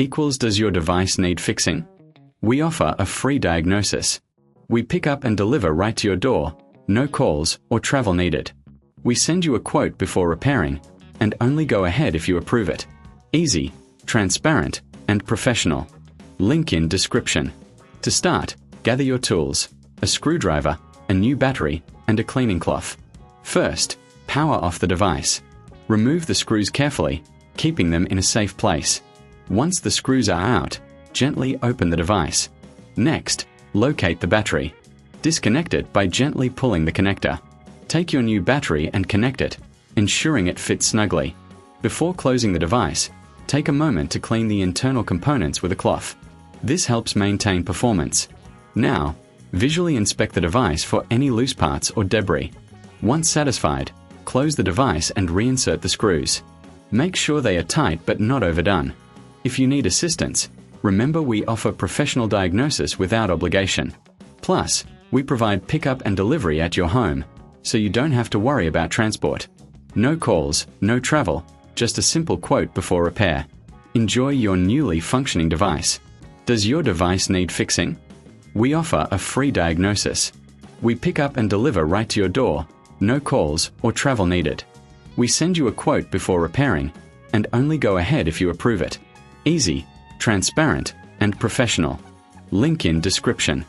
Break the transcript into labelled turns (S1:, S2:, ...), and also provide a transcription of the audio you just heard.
S1: equals does your device need fixing? We offer a free diagnosis. We pick up and deliver right to your door, no calls or travel needed. We send you a quote before repairing, and only go ahead if you approve it. Easy, transparent, and professional. Link in description. To start, gather your tools, a screwdriver, a new battery, and a cleaning cloth. First, power off the device. Remove the screws carefully, keeping them in a safe place. Once the screws are out, gently open the device. Next, locate the battery. Disconnect it by gently pulling the connector. Take your new battery and connect it, ensuring it fits snugly. Before closing the device, take a moment to clean the internal components with a cloth. This helps maintain performance. Now, visually inspect the device for any loose parts or debris. Once satisfied, close the device and reinsert the screws. Make sure they are tight but not overdone. If you need assistance, remember we offer professional diagnosis without obligation. Plus, we provide pickup and delivery at your home, so you don't have to worry about transport. No calls, no travel, just a simple quote before repair. Enjoy your newly functioning device. Does your device need fixing? We offer a free diagnosis. We pick up and deliver right to your door, no calls or travel needed. We send you a quote before repairing, and only go ahead if you approve it. Easy, transparent, and professional. Link in description.